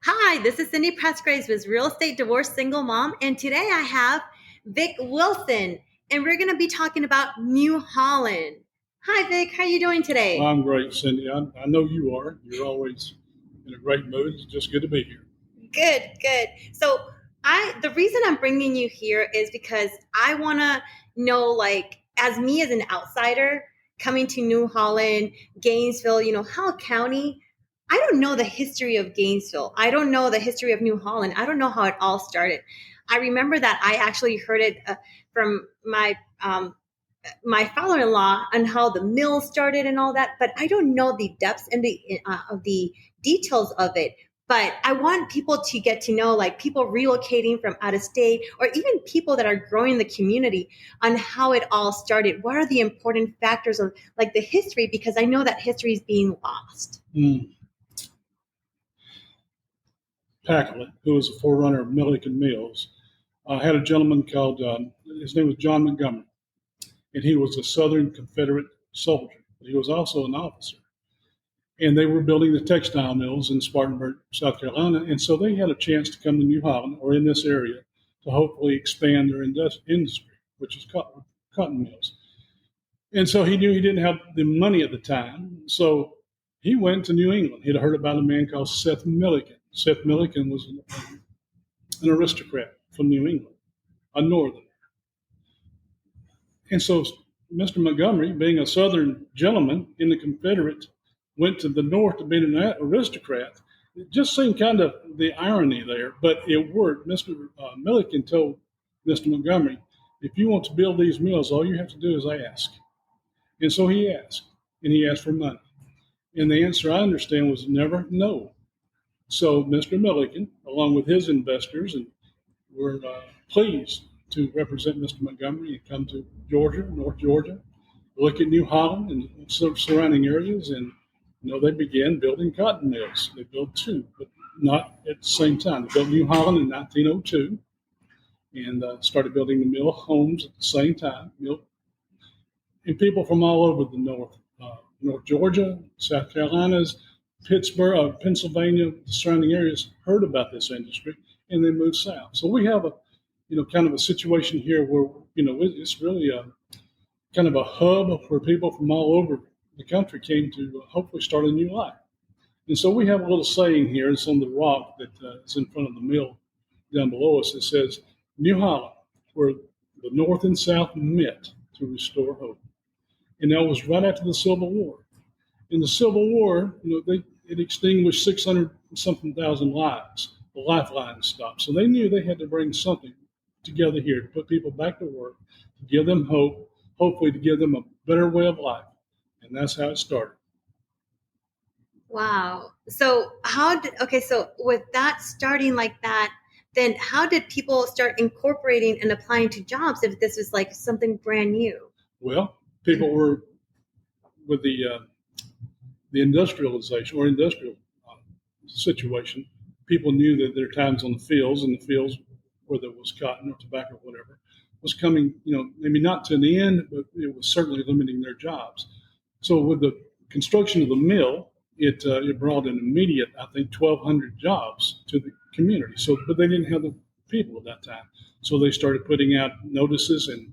Hi, this is Cindy Pressgraves with Real Estate Divorce Single Mom, and today I have Vic Wilson, and we're going to be talking about New Holland. Hi, Vic. How are you doing today? Well, I'm great, Cindy. I know you are. You're always in a great mood. It's just good to be here. Good. So the reason I'm bringing you here is because I want to know, like, as me as an outsider coming to New Holland, Gainesville, Howell County, I don't know the history of Gainesville. I don't know the history of New Holland. I don't know how it all started. I remember that I actually heard it from my father-in-law on how the mill started and all that, but I don't know the depths and the details of it. But I want people to get to know, like, people relocating from out of state, or even people that are growing the community, on how it all started. What are the important factors of, like, the history? Because I know that history is being lost. Packlet, who was a forerunner of Milliken Mills, had a gentleman called, his name was John Montgomery, and he was a Southern Confederate soldier, but he was also an officer. And they were building the textile mills in Spartanburg, South Carolina, and so they had a chance to come to New Holland, or in this area, to hopefully expand their industry, which is cotton mills. And so he knew he didn't have the money at the time, so he went to New England. He'd heard about a man called Seth Milliken. Seth Milliken was an aristocrat from New England, a northerner. And so Mr. Montgomery, being a Southern gentleman in the Confederate, went to the North to be an aristocrat. It just seemed kind of the irony there, but it worked. Mr. Milliken told Mr. Montgomery, if you want to build these mills, all you have to do is ask. And so he asked, and he asked for money. And the answer, I understand, was never no. So Mr. Milliken, along with his investors, and were pleased to represent Mr. Montgomery and come to Georgia, North Georgia, look at New Holland and surrounding areas, and they began building cotton mills. They built two, but not at the same time. They built New Holland in 1902 and started building the mill homes at the same time. And people from all over the North Georgia, South Carolinas, Pittsburgh, Pennsylvania, the surrounding areas heard about this industry, and they moved south. So we have kind of a situation here where, it's really a kind of a hub where people from all over the country came to hopefully start a new life. And so we have a little saying here. It's on the rock that is in front of the mill down below us. It says, New Holland, where the North and South met to restore hope. And that was right after the Civil War. In the Civil War, it extinguished 600 something thousand lives. The lifeline stopped. So they knew they had to bring something together here to put people back to work, to give them hope, hopefully to give them a better way of life. And that's how it started. Wow. So so with that starting like that, then how did people start incorporating and applying to jobs if this was like something brand new? Well, people were with the industrialization or industrial situation. People knew that their times on the fields, where there was cotton or tobacco or whatever, was coming, maybe not to an end, but it was certainly limiting their jobs. So with the construction of the mill, it brought an immediate, I think, 1,200 jobs to the community. So, but they didn't have the people at that time. So they started putting out notices and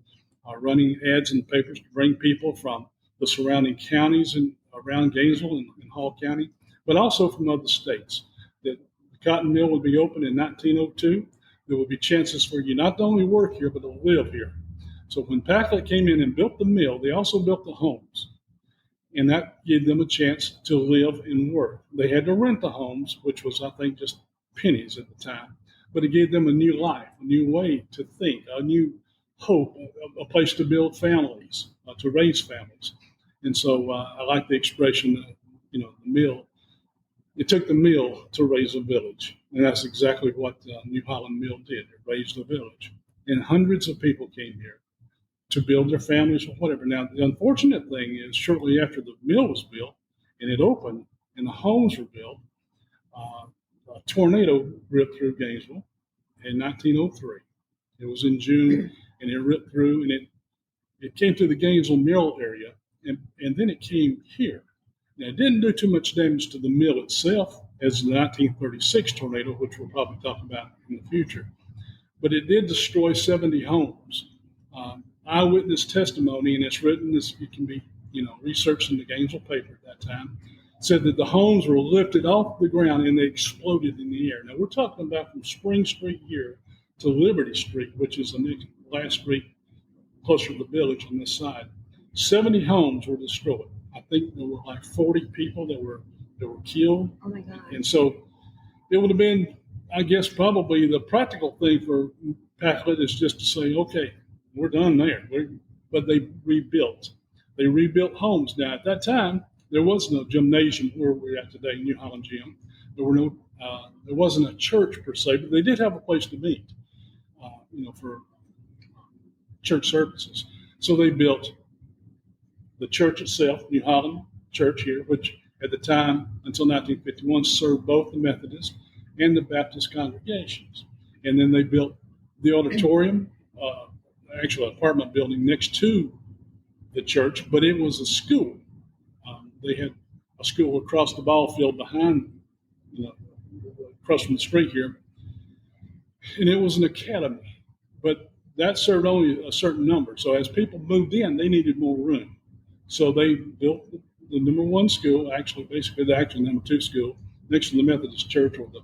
running ads in the papers to bring people from the surrounding counties and around Gainesville and Hall County, but also from other states. That the cotton mill would be open in 1902. There would be chances for you not to only work here, but to live here. So when Packlet came in and built the mill, they also built the homes. And that gave them a chance to live and work. They had to rent the homes, which was, I think, just pennies at the time. But it gave them a new life, a new way to think, a new hope, a place to build families, to raise families. And so I like the expression, the mill. It took the mill to raise a village. And that's exactly what New Holland Mill did. It raised a village. And hundreds of people came here to build their families or whatever. Now, the unfortunate thing is shortly after the mill was built and it opened and the homes were built, a tornado ripped through Gainesville in 1903. It was in June, and it ripped through, and it came to the Gainesville mill area, and then it came here. Now, it didn't do too much damage to the mill itself, as the 1936 tornado, which we'll probably talk about in the future. But it did destroy 70 homes. Eyewitness testimony, and it's written, it can be researched in the Gainesville paper at that time, said that the homes were lifted off the ground and they exploded in the air. Now, we're talking about from Spring Street here to Liberty Street, which is the next last street closer to the village on this side. 70 homes were destroyed. I think there were like 40 people that were killed. Oh my God. And so it would have been, I guess, probably the practical thing for Packlet is just to say, okay, we're done there. But they rebuilt. They rebuilt homes. Now, at that time, there was no gymnasium where we're at today, New Holland Gym. There wasn't a church per se, but they did have a place to meet, for church services. So they built the church itself, New Holland Church here, which at the time, until 1951, served both the Methodist and the Baptist congregations. And then they built the auditorium, actual apartment building next to the church, but it was a school. They had a school across the ball field behind, across from the street here, and it was an academy. But that served only a certain number. So as people moved in, they needed more room. So they built the number one school, basically the number two school, next to the Methodist church, or the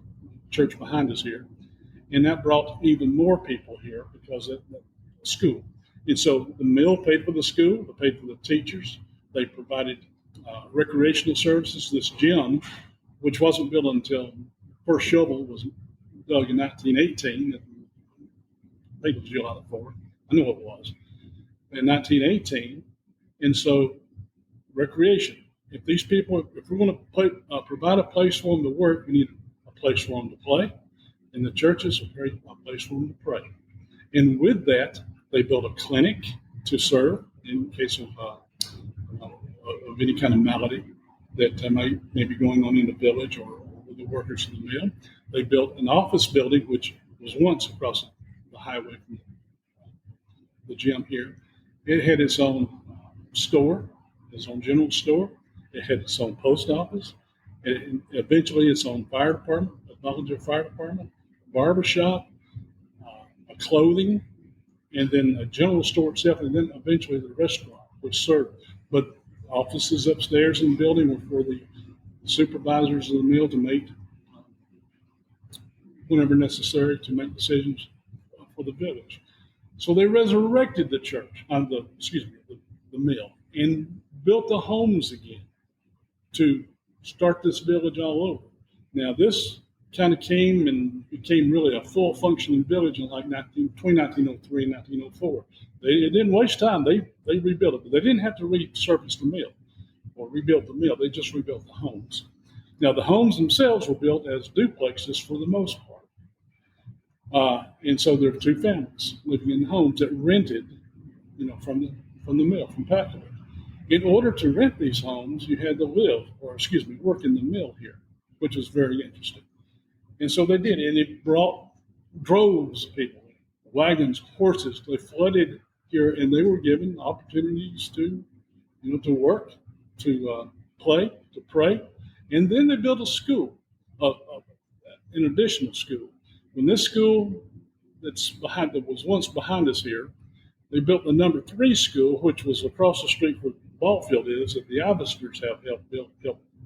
church behind us here. And that brought even more people here because of the school. And so the mill paid for the school, they paid for the teachers, they provided recreational services. This gym, which wasn't built until the first shovel was dug in 1918, I think it was July the 4th. I know it was. In 1918. And so recreation. If we're going to provide a place for them to work, we need a place for them to play. And the churches are a place for them to pray. And with that, they built a clinic to serve in case of any kind of malady that may be going on in the village or with the workers in the mill. They built an office building, which was once across the highway from the gym here. It had its own store, its own general store. It had its own post office. Eventually, its own fire department, a volunteer fire department, barber shop, a clothing, and then a general store itself, and then eventually the restaurant, which served. But offices upstairs in the building were for the supervisors of the mill to make, whenever necessary, to make decisions for the village. So they resurrected the church, the mill, and built the homes again to start this village all over. Now, this kind of came and became really a full functioning village in between 1903 and 1904. They didn't waste time. They rebuilt it, but they didn't have to resurface the mill or rebuild the mill. They just rebuilt the homes. Now, the homes themselves were built as duplexes for the most part. And so there were two families living in the homes that rented, from the mill, from Packard. In order to rent these homes, you had to work in the mill here, which was very interesting. And so they did, and it brought droves of people, wagons, horses. They flooded here, and they were given opportunities to work, to play, to pray. And then they built a school, an additional school. When this school that was once behind us here, they built the number 3 school, which was across the street where the ball field is, that the Ivesters helped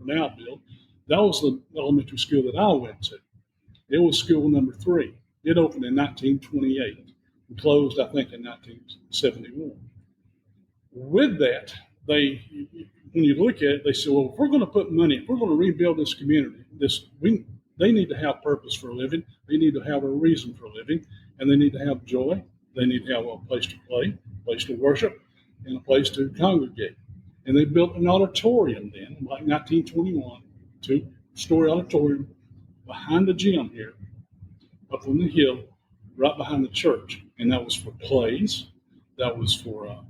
now build. That was the elementary school that I went to. It was school number 3. It opened in 1928 and closed, I think, in 1971. With that, when you look at it, they said, well, if we're going to put money, if we're going to rebuild this community, they need to have purpose for a living. They need to have a reason for living, and they need to have joy. They need to have a place to play, a place to worship, and a place to congregate. And they built an auditorium then, in like 1921, 2-story auditorium behind the gym here, up on the hill, right behind the church. And that was for plays. That was for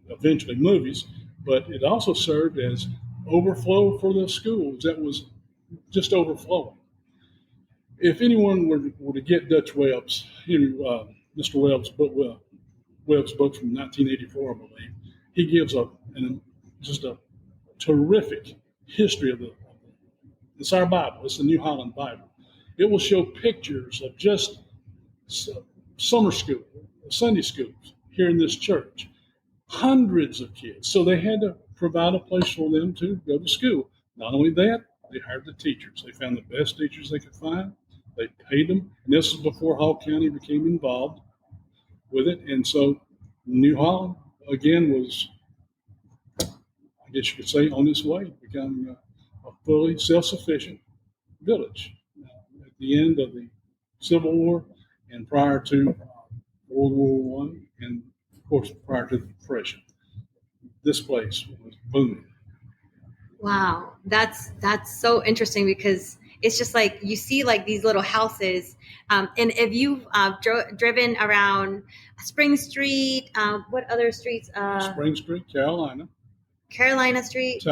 eventually movies. But it also served as overflow for the schools. That was just overflowing. If anyone were to get Dutch Webb's, Mr. Webb's book from 1984, I believe, he gives just a terrific history of It's our Bible. It's the New Holland Bible. It will show pictures of just summer school, Sunday schools here in this church. Hundreds of kids. So they had to provide a place for them to go to school. Not only that, they hired the teachers. They found the best teachers they could find. They paid them. And this was before Hall County became involved with it. And so New Holland, again, was, I guess you could say, on its way to becoming a fully self-sufficient village. At the end of the Civil War and prior to World War I, and of course prior to the Depression, this place was booming. Wow, that's so interesting because it's just like you see like these little houses, and if you've driven around Spring Street, what other streets? Spring Street, Carolina Street,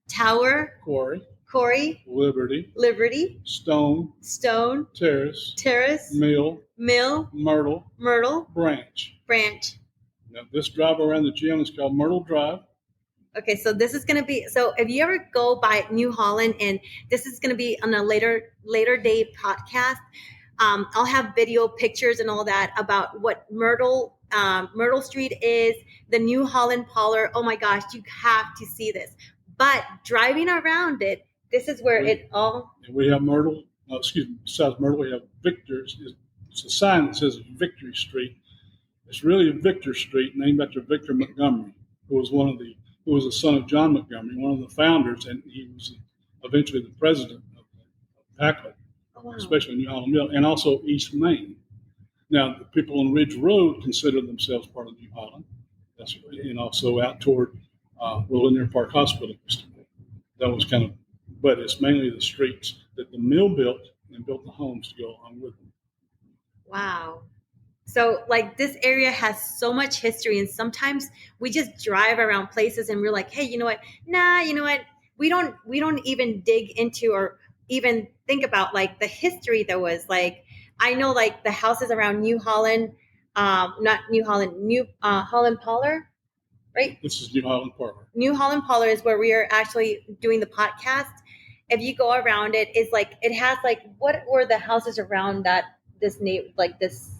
Tower, Corey, Liberty, Stone, Terrace, Mill, Myrtle, Branch. Now, this drive around the gym is called Myrtle Drive. Okay, so this is going to be, so if you ever go by New Holland, and this is going to be on a later day podcast, I'll have video, pictures, and all that about what Myrtle Street is, the New Holland Parlor. Oh my gosh, you have to see this. But driving around it, this is where it all. We have Myrtle, South Myrtle, we have Victor's. It's a sign that says Victory Street. It's really Victor Street, named after Victor Montgomery, who was the son of John Montgomery, one of the founders, and he was eventually the president of Packard, especially New Holland Mill, and also East Main. Now, the people on Ridge Road consider themselves part of New Holland, and also out toward Lanier Park Hospital. That was kind of, but it's mainly the streets that the mill built and built the homes to go along with them. Wow. So like this area has so much history, and sometimes we just drive around places and we're like, hey, you know what? We don't even dig into or even think about like the history that was like, I know like the houses around New Holland, Holland Parlor, right? This is New Holland Parlor. New Holland Parlor is where we are actually doing the podcast. If you go around it, it's like, it has like, what were the houses around that?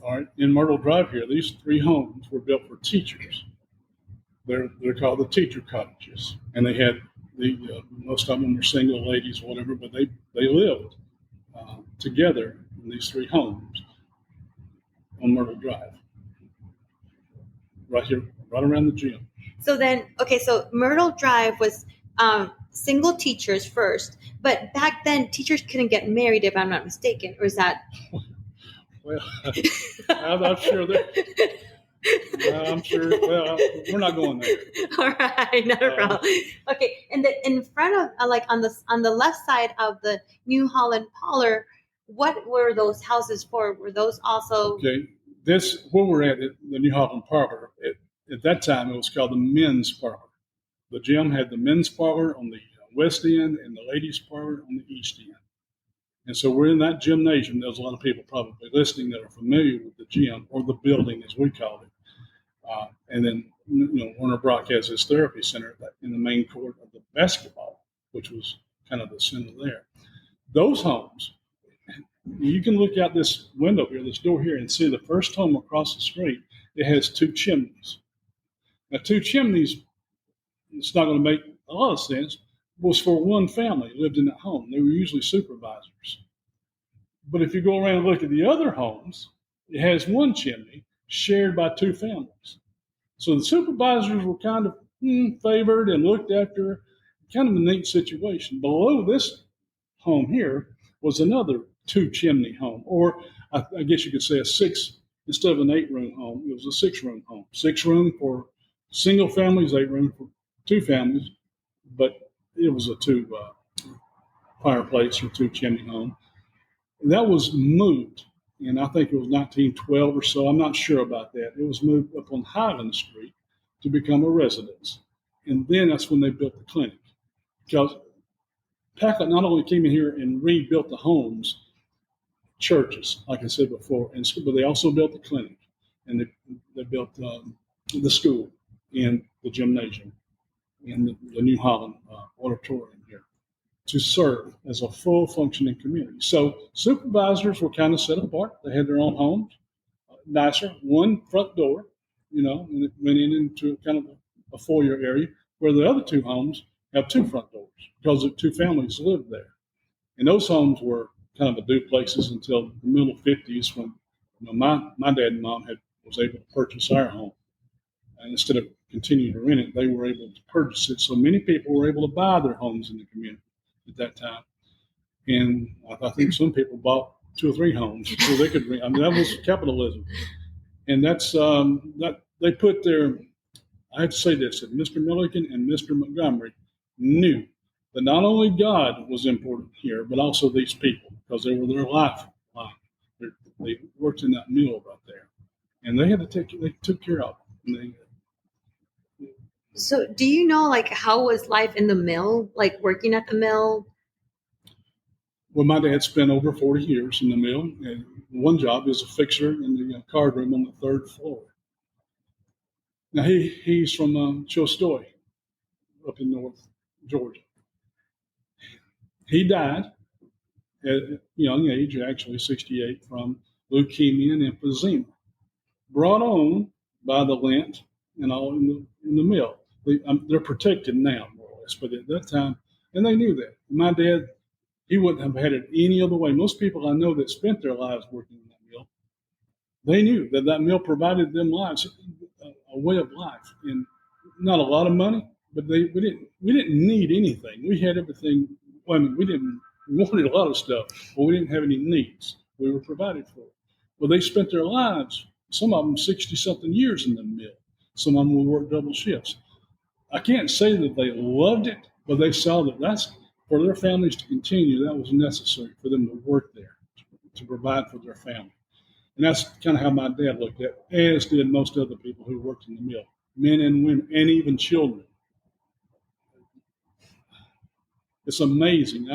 All right, in Myrtle Drive here, these 3 homes were built for teachers. They're called the teacher cottages, and they had most of them were single ladies, whatever, but they lived together in these 3 homes on Myrtle Drive, right here, right around the gym. So then, okay, so Myrtle Drive was single teachers first, but back then teachers couldn't get married, if I'm not mistaken, or is that? Well, I'm sure that. I'm sure. Well, we're not going there. All right, not a problem. Okay, and in front of, like on the left side of the New Holland Parlor, what were those houses for? Were those also? Okay, this where we're at the New Holland Parlor. At that time, it was called the men's parlor. The gym had the men's parlor on the west end and the ladies' parlor on the east end. And so we're in that gymnasium. There's a lot of people probably listening that are familiar with the gym, or the building as we call it. And then, Warner Brock has his therapy center in the main court of the basketball, which was kind of the center there. Those homes, you can look out this window here, this door here, and see the first home across the street. It has 2 chimneys. Now, 2 chimneys, it's not going to make a lot of sense, was for one family who lived in that home. They were usually supervisors. But if you go around and look at the other homes, it has 1 chimney shared by 2 families. So the supervisors were kind of favored and looked after, kind of a neat situation. Below this home here was another 2 chimney home, or I guess you could say instead of an 8-room home, it was a 6-room home. 6 room for single families, 8 room for 2 families, but it was a 2 fireplace or 2 chimney home. And that was moved, and I think it was 1912 or so. I'm not sure about that. It was moved up on Highland Street to become a residence. And then that's when they built the clinic. Because Packard not only came in here and rebuilt the homes, churches, like I said before, but they also built the clinic, and they built the school and the gymnasium and the New Holland auditorium here. to serve as a full functioning community. So supervisors were kind of set apart. They had their own homes, nicer, one front door, and it went into kind of a foyer area where the other two homes have two front doors because the two families lived there. And those homes were kind of a duplexes until the middle 50s when my dad and mom was able to purchase our home. And instead of continuing to rent it, they were able to purchase it. So many people were able to buy their homes in the community at that time. And I think some people bought 2 or 3 homes so they could rent. I mean, that was capitalism. And that's that they put their, I have to say this, that Mr. Milliken and Mr. Montgomery knew that not only God was important here, but also these people, because they were their life. They worked in that mill right there. And they took care of it. So do you know, like, how was life in the mill, like working at the mill? Well, my dad spent over 40 years in the mill, and one job is a fixer in the card room on the 3rd floor. Now, he's from Chostoy, up in North Georgia. He died at a young age, actually 68, from leukemia and emphysema, brought on by the lint and all in the mill. They're protected now, more or less, but at that time, and they knew that. My dad, he wouldn't have had it any other way. Most people I know that spent their lives working in that mill, they knew that mill provided them lives, a way of life, and not a lot of money, but we didn't need anything. We had everything. Well, I mean, we wanted a lot of stuff, but we didn't have any needs. We were provided for. Well, they spent their lives, some of them 60-something years in the mill. Some of them would work double shifts. I can't say that they loved it, but they saw that that's for their families to continue. That was necessary for them to work there, to provide for their family. And that's kind of how my dad looked at it, as did most other people who worked in the mill, men and women, and even children. It's amazing.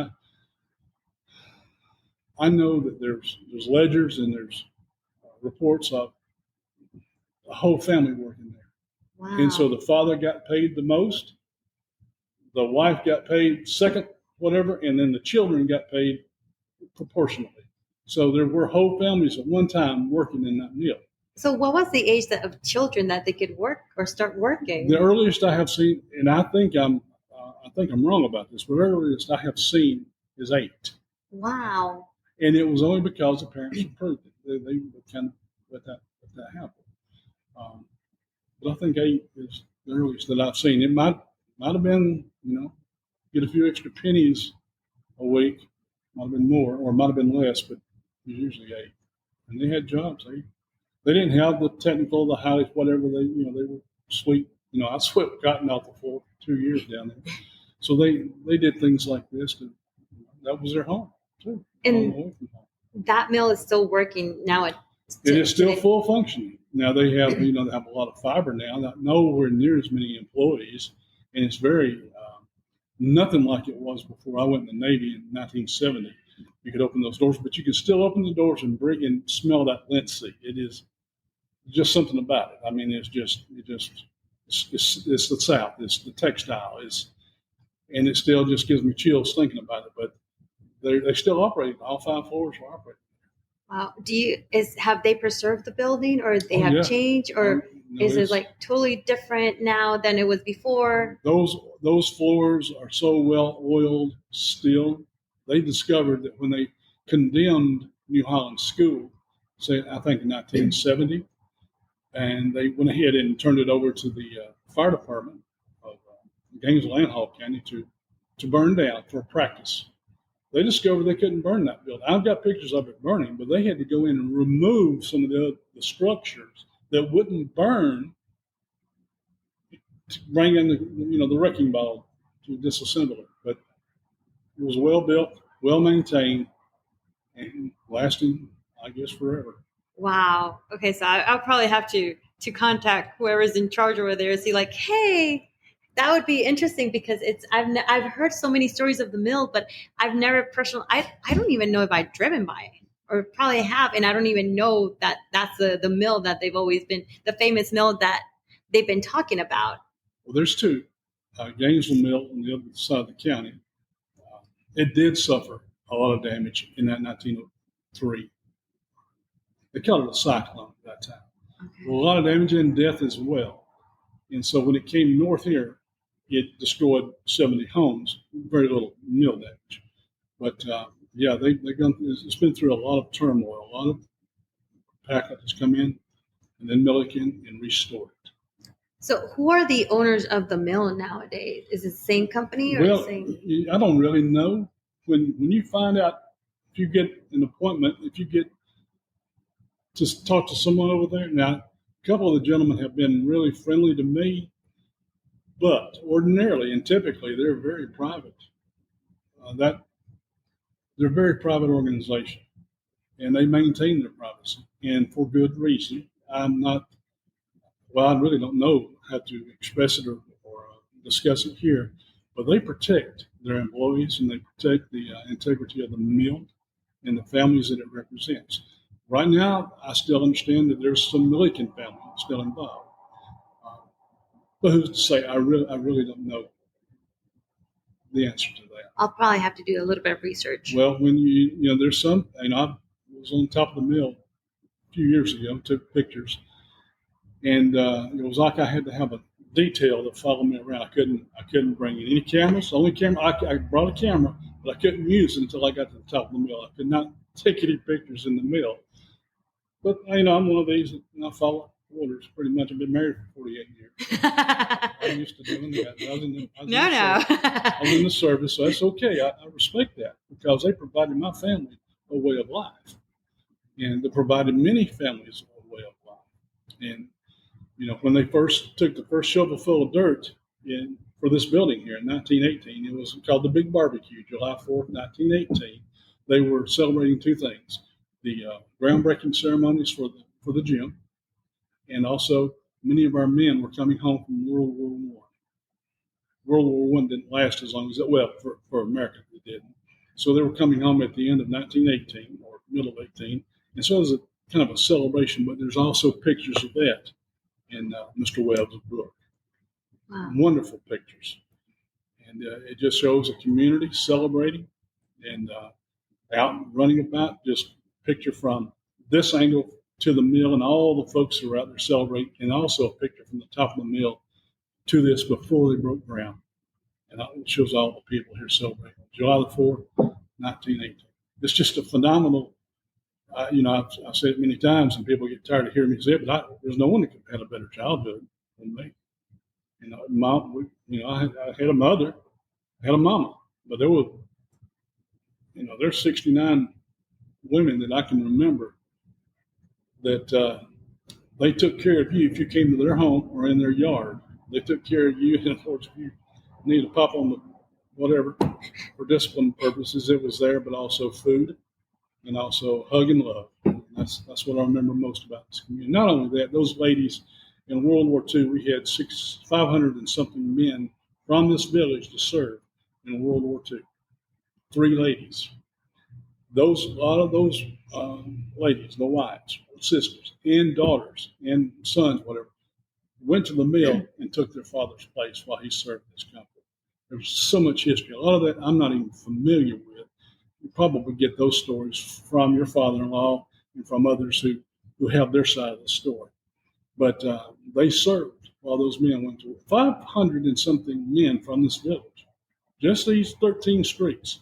I know that there's ledgers and there's reports of a whole family working there. Wow. And so the father got paid the most, the wife got paid second, whatever, and then the children got paid proportionally. So there were whole families at one time working in that mill. So what was the age of children that they could work or start working? The earliest I have seen, and I think I'm wrong about this, but the earliest I have seen is 8. Wow. And it was only because the parents approved it. They kind of let that happen. But I think 8 is the earliest that I've seen. It might have been, get a few extra pennies a week, might have been more, or might have been less, but it was usually 8. And they had jobs. They didn't have the technical, the highlights, whatever. They were sweet. I swept cotton off the floor for 2 years down there. So they did things like this. That was their home too. And that mill is still working now. It is still full functioning. Now they have, they have a lot of fiber now. Not nowhere near as many employees, and it's very nothing like it was before I went in the Navy in 1970. You could open those doors, but you can still open the doors and bring and smell that linseed. It is just something about it. I mean, it's the South. It's the textile. And it still just gives me chills thinking about it. But they still operate. All 5 floors are operating. Wow. Have they preserved the building, or they have changed, or is it like totally different now than it was before? Those floors are so well oiled still. They discovered that when they condemned New Holland School, say I think in 1970, and they went ahead and turned it over to the fire department of Gainesville and Hall County to burn down for practice. They discovered they couldn't burn that building. I've got pictures of it burning, but they had to go in and remove some of the structures that wouldn't burn to bring in the wrecking ball to disassemble it. But it was well built, well maintained, and lasting, I guess, forever. Wow. Okay, so I'll probably have to contact whoever's in charge over there and see, like, hey, that would be interesting, because I've heard so many stories of the mill, but I've never personally. I don't even know if I've driven by it, or probably have, and I don't even know that that's the mill that they've always been, the famous mill that they've been talking about. Well, there's 2, Gainesville Mill on the other side of the county. It did suffer a lot of damage in that 1903. They called it a cyclone at that time. Okay. A lot of damage and death as well. And so when it came north here, it destroyed 70 homes, very little mill damage. But yeah, it's been through a lot of turmoil. A lot of packet has come in, and then Milliken and restored it. So who are the owners of the mill nowadays? Is it the same company or Well, the same? I don't really know. When you find out, if you get an appointment, if you get to talk to someone over there. Now, a couple of the gentlemen have been really friendly to me, but ordinarily and typically they're very private. They're a very private organization, and they maintain their privacy, and for good reason. I'm not. Well, I really don't know how to express it or discuss it here, but they protect their employees and they protect the integrity of the mill and the families that it represents. Right now, I still understand that there's some Milliken family still involved. But who's to say? I really don't know the answer to that. I'll probably have to do a little bit of research. Well, when there's some, I was on top of the mill a few years ago, took pictures, and it was like I had to have a detail to follow me around. I couldn't bring in any cameras. The only camera I brought a camera, but I couldn't use it until I got to the top of the mill. I could not take any pictures in the mill. But I'm one of these, and I follow orders pretty much. I've been married for 48 years. I'm used to doing that. I was in the service, so that's okay. I respect that because they provided my family a way of life, and they provided many families a way of life. And when they first took the first shovel full of dirt for this building here in 1918, it was called the Big Barbecue, July 4th, 1918. They were celebrating two things: the groundbreaking ceremonies for the gym, and also many of our men were coming home from World War I. World War I didn't last as long as it, well, for America it didn't. So they were coming home at the end of 1918 or middle of 18, and so it was a kind of a celebration. But there's also pictures of that in Mr. Webb's book. Wow. Wonderful pictures, and it just shows a community celebrating and out and running about. Just picture from this angle to the mill and all the folks who are out there celebrating, and also a picture from the top of the mill to this before they broke ground. And it shows all the people here celebrating. July the 4th, 1918. It's just a phenomenal, I've said it many times, and people get tired of hearing me say it, but there's no one that had a better childhood than me. I had a mother, I had a mama, but there's 69 women that I can remember that they took care of you if you came to their home or in their yard. They took care of you, and of course, if you need to pop on the whatever for discipline purposes, it was there, but also food and also hug and love. That's what I remember most about this community. Not only that, those ladies in World War II, we had 500 and something men from this village to serve in World War II. 3 ladies. A lot of those ladies, the wives, sisters, and daughters, and sons, whatever, went to the mill and took their father's place while he served this country. There's so much history. A lot of that I'm not even familiar with. You probably get those stories from your father-in-law and from others who have their side of the story. But they served while those men went to work. 500 and something men from this village, just these 13 streets,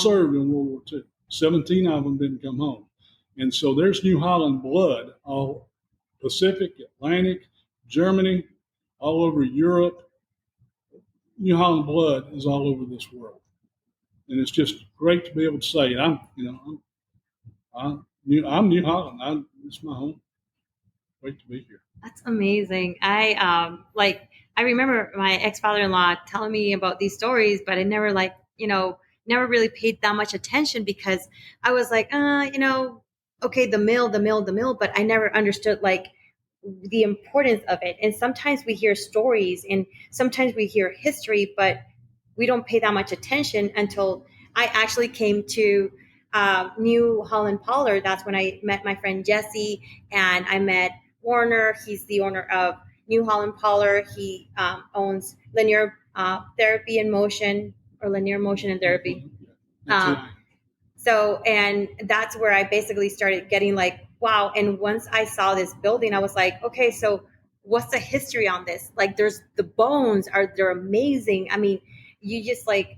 served in World War II. 17 of them didn't come home. And so there's New Holland blood, all Pacific, Atlantic, Germany, all over Europe. New Holland blood is all over this world. And it's just great to be able to say, I'm New Holland. It's my home. Great to be here. That's amazing. I remember my ex-father-in-law telling me about these stories, but I never never really paid that much attention because I was like, okay, the mill, but I never understood the importance of it. And sometimes we hear stories and sometimes we hear history, but we don't pay that much attention until I actually came to New Holland Pollard. That's when I met my friend Jesse, and I met Warner. He's the owner of New Holland Pollard. He owns Linear Therapy in Motion. or linear motion and therapy. Mm-hmm. So, and that's where I basically started getting like, wow. And once I saw this building, I was like, okay, so what's the history on this? Like, there's the bones they're amazing. I mean, you just like,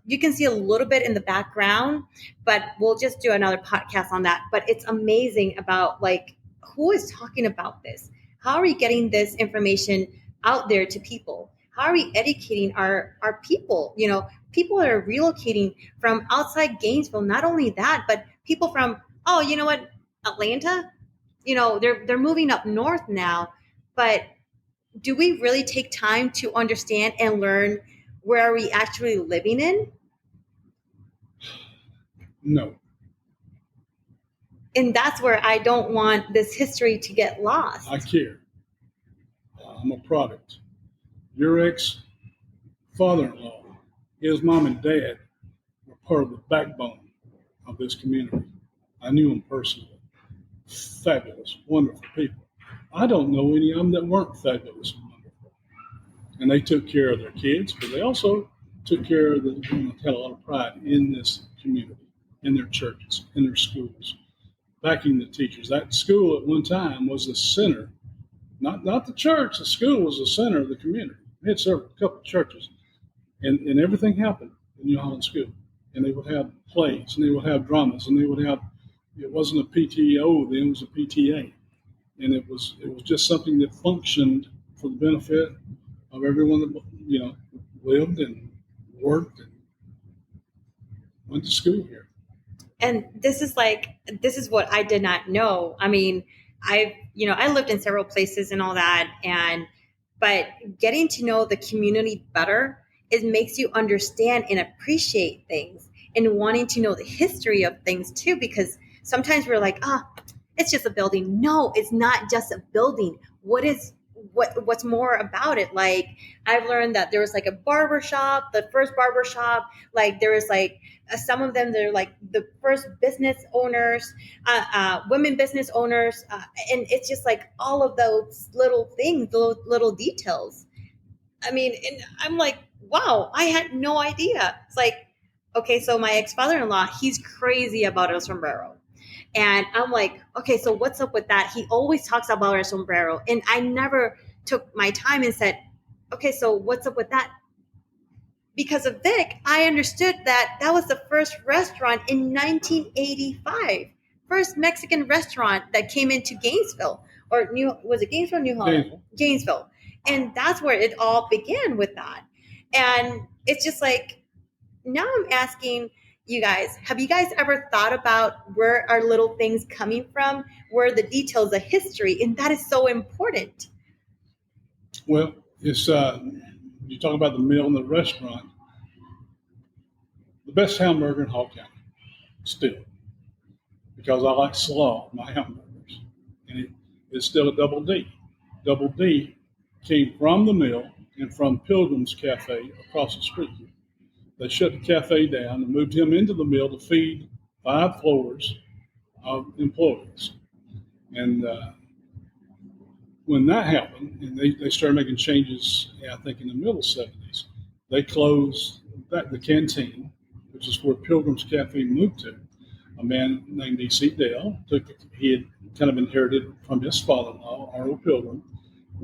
you can see a little bit in the background, but we'll just do another podcast on that. But it's amazing about like, who is talking about this? How are we getting this information out there to people? How are we educating our people? You know, people that are relocating from outside Gainesville. Not only that, but people from, oh, you know what, Atlanta. You know, they're moving up north now. But do we really take time to understand and learn where are we actually living in? No. And that's where I don't want this history to get lost. I care. I'm a product. Your ex-father-in-law, his mom and dad were part of the backbone of this community. I knew them personally. Fabulous, wonderful people. I don't know any of them that weren't fabulous and wonderful. And they took care of their kids, but they also took care of had a lot of pride in this community, in their churches, in their schools, backing the teachers. That school at one time was the center, not the church. The school was the center of the community. They had a couple of churches, and everything happened in New Holland School. And they would have plays, and they would have dramas, and they would have. It wasn't a PTO then; it was a PTA, and it was just something that functioned for the benefit of everyone that lived and worked and went to school here. And this is what I did not know. I mean, I lived in several places and all that, but getting to know the community better, it makes you understand and appreciate things and wanting to know the history of things too, because sometimes we're like, it's just a building. No, it's not just a building. What's more about it? Like, I've learned that there was like a barber shop, the first barber shop, like there was like some of them, they're like the first business owners, women business owners. And it's just like all of those little things, those little details. I mean, and I'm like, wow, I had no idea. It's like, okay, so my ex-father-in-law, he's crazy about El Sombrero. And I'm like, okay, so what's up with that? He always talks about El Sombrero. And I never took my time and said, okay, so what's up with that? Because of Vic, I understood that was the first restaurant in 1985. First Mexican restaurant that came into Gainesville. Was it Gainesville or New Holland? Gainesville. And that's where it all began with that. And it's just like, now I'm asking you guys, have you guys ever thought about where are little things coming from? Where are the details, the history? And that is so important. Well, it's you talk about the mill and the restaurant. The best hamburger in Hall County, still, because I like slaw my hamburgers, and it's still a Double D. Double D came from the mill and from Pilgrim's Cafe across the street here. They shut the cafe down and moved him into the mill to feed 5 floors of employees. And when that happened, and they started making changes, I think in the middle 70s, they closed the canteen, which is where Pilgrim's Cafe moved to. A man named E.C. Dale he had kind of inherited from his father-in-law, Arnold Pilgrim,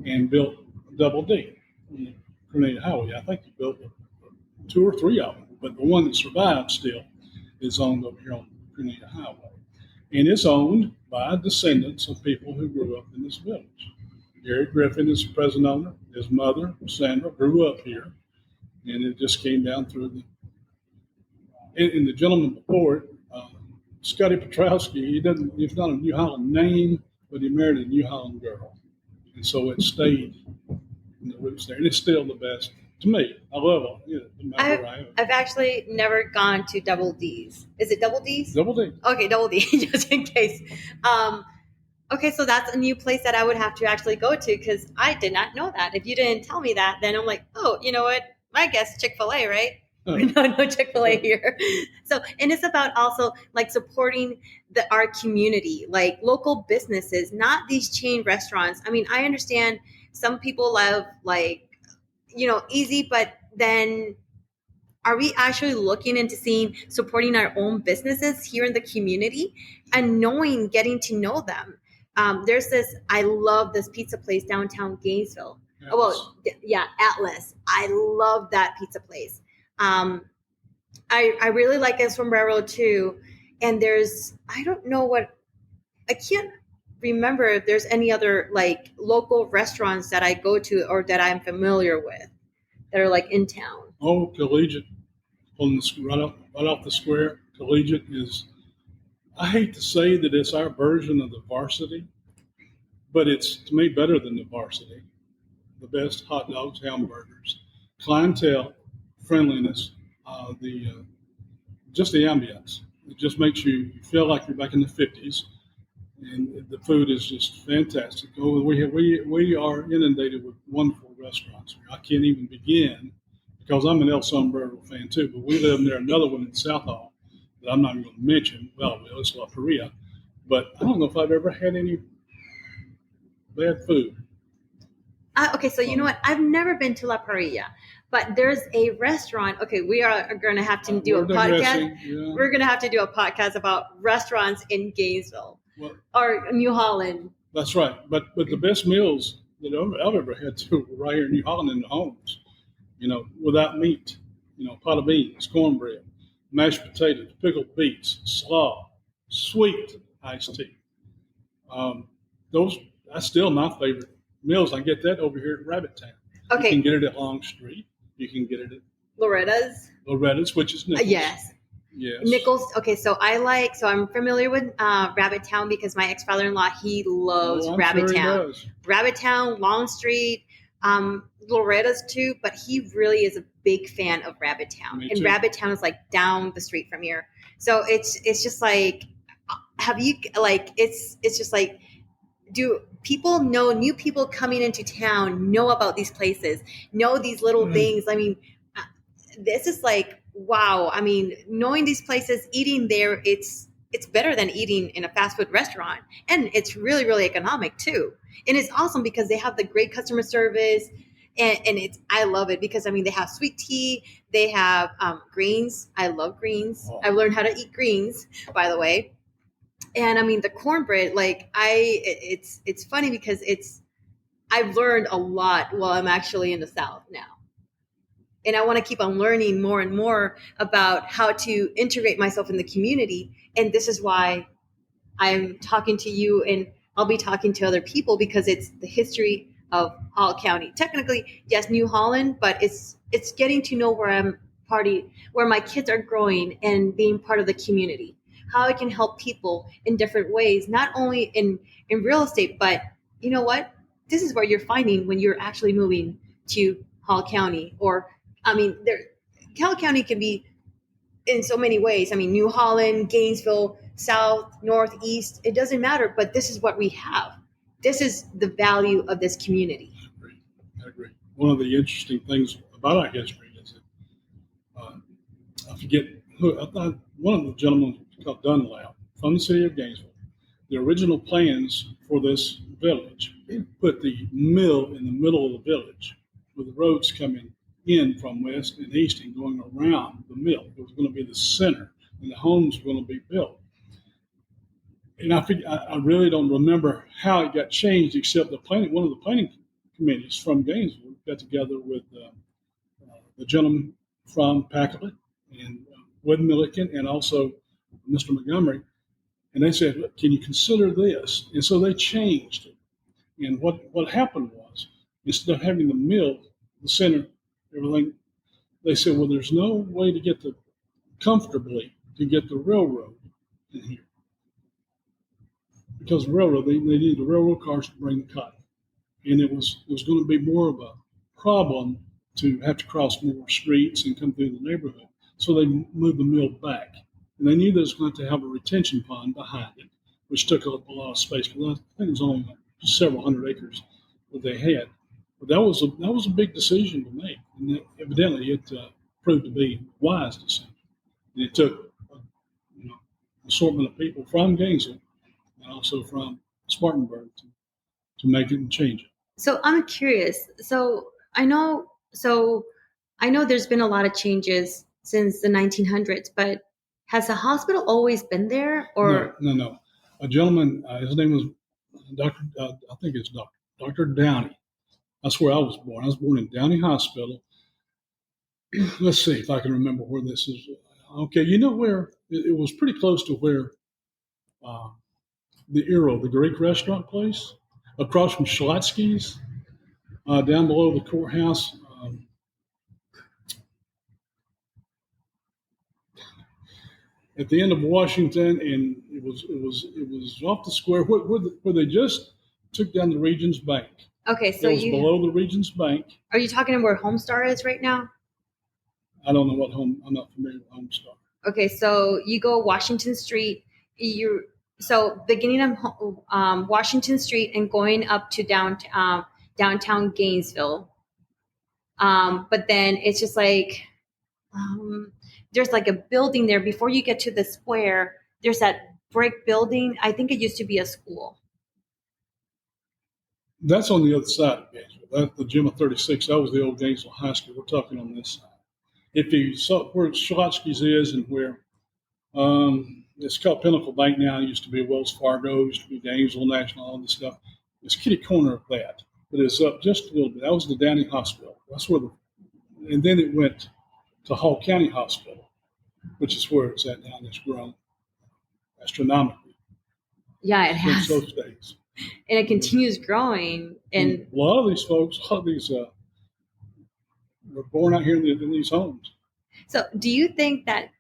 and built Double D on the Grenada Highway. I think he built 2 or 3 of them, but the one that survived still is owned over here on Grenada Highway. And it's owned by descendants of people who grew up in this village. Gary Griffin is the present owner. His mother, Sandra, grew up here, and it just came down through and the gentleman before it, Scotty Petrowski, he's not a New Holland name, but he married a New Holland girl. And so it stayed in the roots there. And it's still the best to me. I love it. No matter where I am. I've actually never gone to Double D's. Is it Double D's? Double D. Okay, Double D, just in case. Okay, so that's a new place that I would have to actually go to because I did not know that. If you didn't tell me that, then I'm like, oh, you know what? I guess Chick-fil-A, right? No Chick-fil-A here. So, and it's about also like supporting our community, like local businesses, not these chain restaurants. I mean, I understand some people love like, easy, but then Are we actually looking into supporting our own businesses here in the community and getting to know them? I love this pizza place downtown Gainesville. Atlas. Oh, well, yeah, Atlas. I love that pizza place. I really like El Sombrero too. And I don't know I can't remember if there's any other like local restaurants that I go to or that I'm familiar with that are like in town. Oh, Collegiate, right off the square. Collegiate is, I hate to say that it's our version of the Varsity, but it's to me better than the Varsity. The best hot dogs, hamburgers, clientele, friendliness, just the ambience. It just makes you feel like you're back in the 50s, and the food is just fantastic. Oh, we are inundated with wonderful restaurants. I can't even begin because I'm an El Sombrero fan too. But we live near another one in South Hall that I'm not even going to mention. Well, it's La Paria, but I don't know if I've ever had any bad food. Okay, so you know what? I've never been to La Parilla, but there's a restaurant. Okay, we are going to have to do a podcast. Yeah. We're going to have to do a podcast about restaurants in Gainesville or New Holland. That's right. But the best meals that I've ever had too were right here in New Holland in the homes. Without meat. Pot of beans, cornbread, mashed potatoes, pickled beets, slaw, sweet iced tea. That's still my favorite meals. I get that over here at Rabbit Town. Okay. You can get it at Long Street. You can get it at Loretta's, which is Nichols. Yes. Nichols. Okay, so I'm familiar with Rabbit Town because my ex-father-in-law, he loves Rabbit Town. Rabbit Town, Long Street, Loretta's too, but he really is a big fan of Rabbit Town. And Rabbit Town is like down the street from here. So it's just like, it's just like, do people know, new people coming into town know about these places, know these little things? I mean, this is like, wow. I mean, knowing these places, eating there, it's better than eating in a fast food restaurant. And it's really, really economic too. And it's awesome because they have the great customer service. And I love it because, I mean, they have sweet tea. They have greens. I love greens. Oh. I've learned how to eat greens, by the way. And I mean, the cornbread, it's funny because I've learned a lot while I'm actually in the South now. And I want to keep on learning more and more about how to integrate myself in the community. And this is why I'm talking to you, and I'll be talking to other people because it's the history of Hall County. Technically, yes, New Holland, but it's getting to know where my kids are growing and being part of the community. How I can help people in different ways, not only in real estate, but you know what? This is what you're finding when you're actually moving to Hall County. Or, I mean, Hall County can be in so many ways. I mean, New Holland, Gainesville, South, North, East, it doesn't matter, but this is what we have. This is the value of this community. I agree. One of the interesting things about our history is that, I forget who, I thought one of the gentlemen called Dunlap from the city of Gainesville. The original plans for this village put the mill in the middle of the village with the roads coming in from west and east and going around the mill. It was going to be the center and the homes were going to be built. And I really don't remember how it got changed, except one of the planning committees from Gainesville got together with the gentleman from Packlet and Wood Milliken and also Mr. Montgomery, and they said, "Look, can you consider this?" And so they changed it. And what happened was, instead of having the mill, the center, everything, they said, "Well, there's no way to get comfortably to get the railroad in here because the railroad they needed the railroad cars to bring the cotton, and it was going to be more of a problem to have to cross more streets and come through the neighborhood. So they moved the mill back. And they knew they was going to have a retention pond behind it, which took up a lot of space because I think it was only like several hundred acres that they had. But that was a big decision to make, and evidently it proved to be a wise decision. And it took an assortment of people from Gainesville and also from Spartanburg to make it and change it. So I'm curious. So I know there's been a lot of changes since the 1900s. But has the hospital always been there, or No. A gentleman, his name was Doctor. I think it's Doctor Downey. That's where I was born. I was born in Downey Hospital. Let's see if I can remember where this is. Okay, you know where it was pretty close to where uh, the Eero, the Greek restaurant place, across from Schlotsky's, down below the courthouse. At the end of Washington, and it was off the square where they just took down the Regions Bank. okay, so It was below the Regions Bank. are you talking where Homestar is right now? I don't know what home. I'm not familiar with Homestar. Okay, so you go Washington Street. So beginning of Washington Street and going up to downtown Gainesville. But then it's just like there's like a building there before you get to the square. There's that brick building. I think it used to be a school. That's on the other side of Gainesville. That's the gym of 36. That was the old Gainesville High School. We're talking on this side. If you saw where Schlotsky's is and where it's called Pinnacle Bank now, it used to be Wells Fargo, it used to be Gainesville National, all this stuff. It's kitty corner of that, but it's up just a little bit. That was the Downey Hospital. That's where and then it went to Hall County Hospital, which is where it's at now. It's grown astronomically Yeah, it has, since those days. and it continues growing. And a lot of these folks, were born out here in these homes. so, do you think that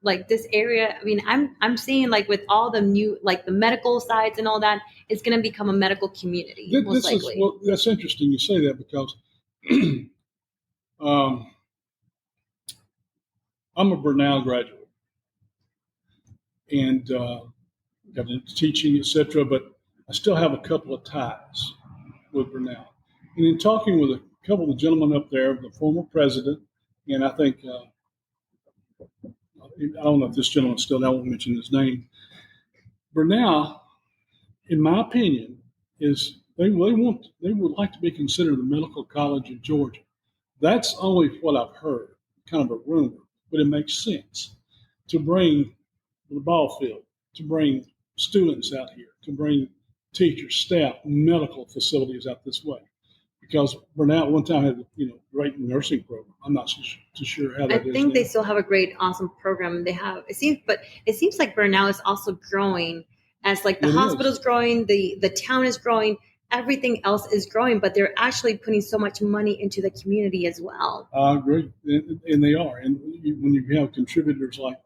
like this area? I mean, I'm seeing like with all the new like the medical sites and all that, it's going to become a medical community most likely. That's interesting you say that because I'm a Bernal graduate and got into teaching, etc. But I still have a couple of ties with Bernal. And in talking with a couple of the gentlemen up there, the former president, and I think I don't know if this gentleman's still. I won't mention his name. Bernal, in my opinion, is they would like to be considered the Medical College of Georgia. That's only what I've heard, kind of a rumor, but it makes sense to bring the ball field, to bring students out here, to bring teachers, staff, medical facilities out this way. Because Bernal at one time had great nursing program. I'm not too sure how that is. I think now. they still have a great, awesome program. They have it seems like Bernal is also growing as like the hospital's growing, the town is growing, everything else is growing, but they're actually putting so much money into the community as well. I agree, and they are. And when you have contributors like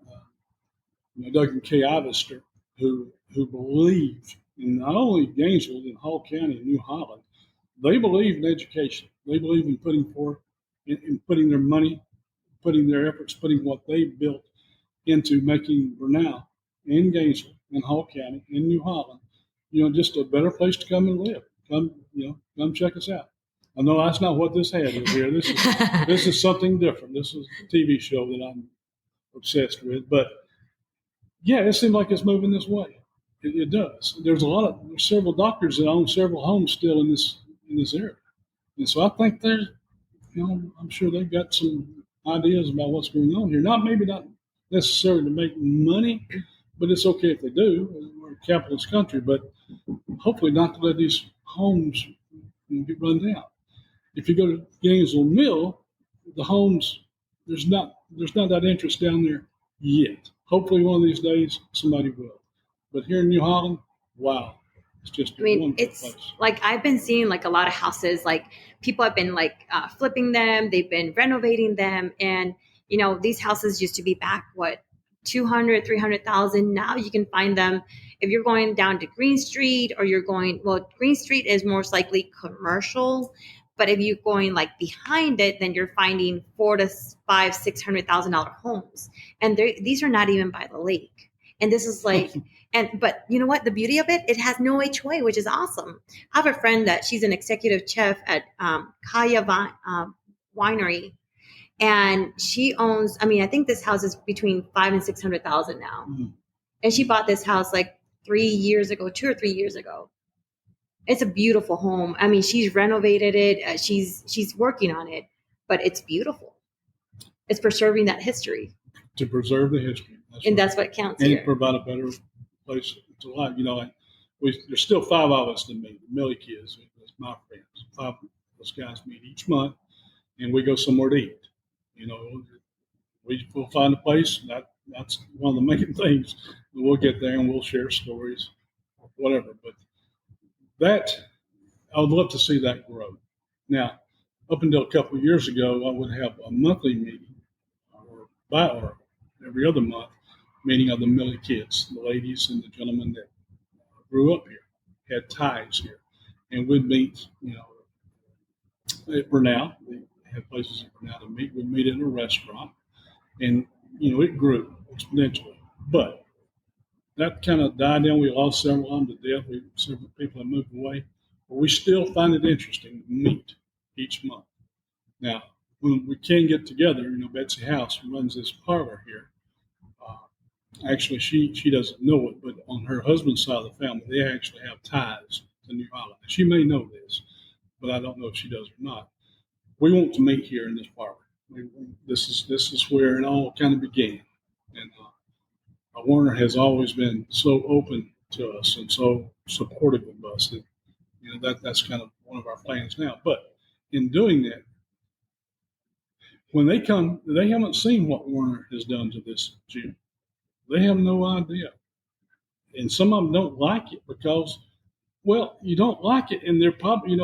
Doug K. Ivester, who believe in not only Gainesville and Hall County and New Holland, they believe in education. They believe in putting their money, putting their efforts, putting what they built into making Bernal and Gainesville and Hall County and New Holland, just a better place to come and live. Come check us out. I know that's not what this ad is here. This is something different. This is a TV show that I'm obsessed with. But yeah, it seems like it's moving this way. It does. There's several doctors that own several homes still in this area, and so I think I'm sure they've got some ideas about what's going on here. Not necessarily to make money, but it's okay if they do. We're a capitalist country, but hopefully not to let these homes get run down. If you go to Gainesville Mill, the homes there's not that interest down there yet. Hopefully one of these days somebody will. But here in New Holland, wow. It's just it's place. Like I've been seeing like a lot of houses, like people have been like flipping them, they've been renovating them, and these houses used to be back 200, 300,000. Now you can find them if you're going down to Green Street or Green Street is most likely commercial, but if you're going like behind it, then you're finding $400,000 to $600,000 homes, and these are not even by the lake. And this is like, but you know what? The beauty of it has no HOA, which is awesome. I have a friend that she's an executive chef at Kaya Winery, and she owns. I mean, I think this house is between $500,000 and $600,000 now, and she bought this house like 2 or 3 years ago. It's a beautiful home. I mean, she's renovated it. She's working on it, but it's beautiful. It's preserving that history. To preserve the history. That's what counts and here. Provide a better place to live. There's still 5 of us that meet, the Millie kids, that's my friends. 5 of those guys meet each month, and we go somewhere to eat. We'll find a place. That's one of the main things. We'll get there and we'll share stories, or whatever. But that, I would love to see that grow. Now, up until a couple of years ago, I would have a monthly meeting, or every other month, meeting of the Millie kids, the ladies and the gentlemen that grew up here, had ties here, and we'd meet, at Burnell. We had places at Burnell to meet. We'd meet in a restaurant, and it grew exponentially. But that kind of died down. We lost several of them to death. Several people have moved away, but we still find it interesting to meet each month. Now, when we can get together, Betsy House, who runs this parlor here, actually she doesn't know it, but on her husband's side of the family, they actually have ties to New Holland. She may know this, but I don't know if she does or not. We want to meet here in this parlor. This is where it all kind of began, and Warner has always been so open to us and so supportive of us that that's kind of one of our plans now. But in doing that, when they come, they haven't seen what Warner has done to this gym. They have no idea. And some of them don't like it because, well, you don't like it. And they're probably,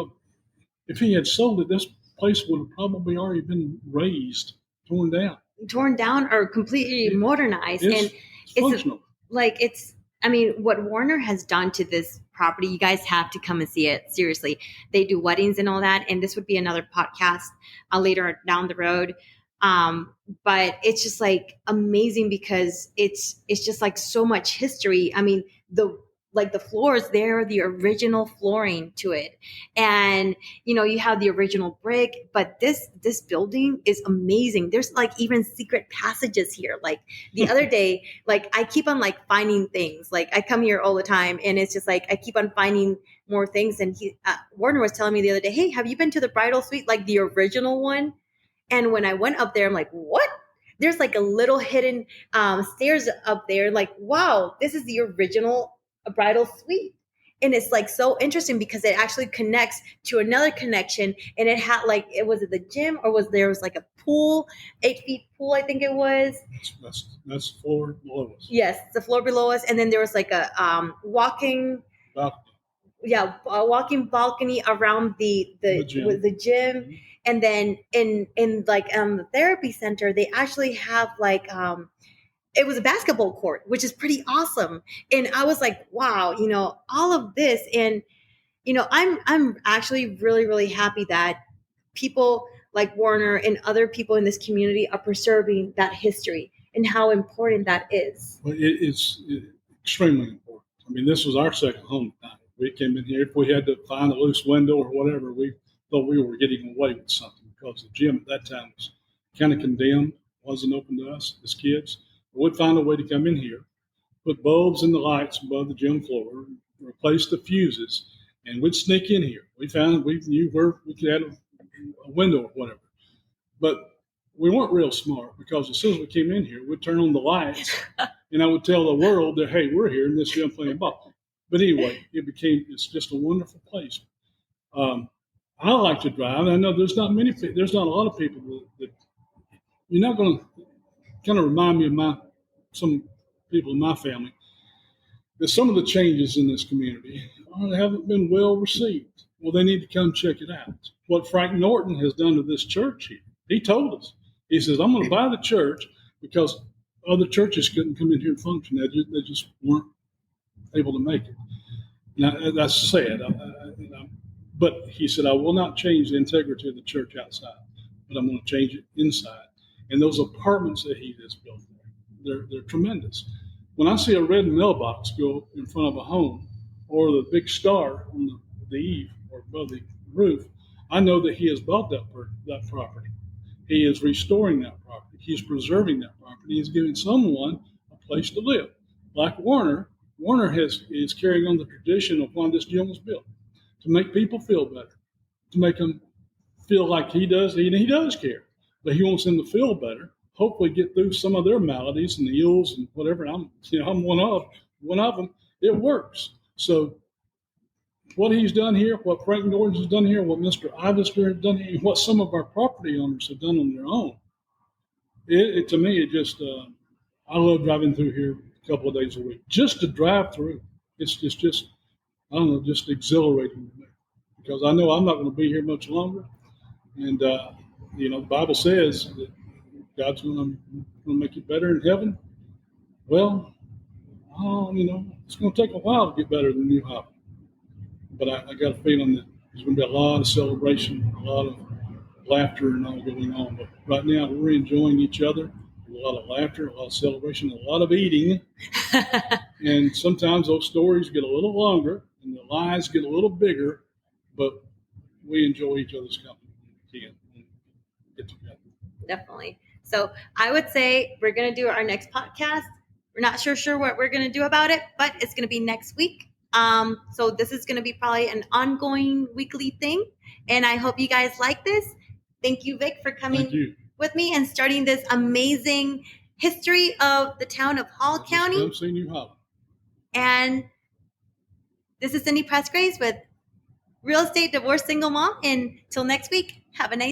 if he had sold it, this place would have probably already been razed, torn down or completely modernized. It's functional. What Warner has done to this property, you guys have to come and see it. Seriously. They do weddings and all that. And this would be another podcast later down the road. But it's just like amazing because it's just like so much history. The floors there, the original flooring to it. And, you have the original brick, but this building is amazing. There's like even secret passages here. Like the other day, like I keep on like finding things. Like I come here all the time and it's just like, I keep on finding more things. And Warner was telling me the other day, hey, have you been to the bridal suite? Like the original one? And when I went up there, I'm like, what? There's like a little hidden stairs up there. Like, wow, this is the original bridal suite. And it's like so interesting because it actually connects to another connection. And it had like, was it the gym or there was like a pool, 8 feet pool, I think it was. That's the floor below us. Yes, the floor below us. And then there was like a walking balcony. Yeah, a walking balcony around the gym. Mm-hmm. And then in the therapy center, they actually have like it was a basketball court, which is pretty awesome. And I was like, wow, all of this. And, I'm actually really, really happy that people like Warner and other people in this community are preserving that history and how important that is. Well, it's extremely important. This was our second home tonight. We came in here, if we had to find a loose window or whatever, we thought we were getting away with something because the gym at that time was kind of condemned, wasn't open to us as kids. We'd find a way to come in here, put bulbs in the lights above the gym floor, replace the fuses, and we'd sneak in here. We knew where we could add a window or whatever. But we weren't real smart because as soon as we came in here, we'd turn on the lights and I would tell the world that, hey, we're here in this gym playing ball. But anyway, it's just a wonderful place. I like to drive. I know there's not a lot of people that you're not going to kind of remind me of some people in my family that some of the changes in this community haven't been well received. Well, they need to come check it out. What Frank Norton has done to this church here, he told us. He says, I'm going to buy the church because other churches couldn't come in here and function. They just weren't able to make it. Now, that's sad. But he said, I will not change the integrity of the church outside, but I'm going to change it inside. And those apartments that he has built there, they're tremendous. When I see a red mailbox go in front of a home or the big star on the eave or above the roof, I know that he has bought that property. He is restoring that property. He's preserving that property. He's giving someone a place to live. Like Warner is carrying on the tradition of when this gym was built, to make people feel better, to make them feel like he does. He does care. but he wants them to feel better. Hopefully, get through some of their maladies and ills and whatever. And I'm one of them. It works. So what he's done here, what Frank Gordon has done here, what Mr. Ivester has done here, what some of our property owners have done on their own, to me, it just, I love driving through here a couple of days a week. Just to drive through, it's just I don't know, just exhilarating to me. Because I know I'm not going to be here much longer. And, the Bible says that God's going to make you better in heaven. Well, it's going to take a while to get better than New Holland. But I got a feeling that there's going to be a lot of celebration, a lot of laughter and all going on. But right now, we're enjoying each other. A lot of laughter, a lot of celebration, a lot of eating. And sometimes those stories get a little longer and the lies get a little bigger, but we enjoy each other's company again and get together. Definitely. So I would say we're going to do our next podcast. We're not sure what we're going to do about it, but it's going to be next week. So this is going to be probably an ongoing weekly thing. And I hope you guys like this. Thank you, Vic, for coming with me and starting this amazing history of the town of Hall County. Come see New Holland. And this is Cindy Pressgraves with Real Estate Divorce Single Mom. And till next week, have a nice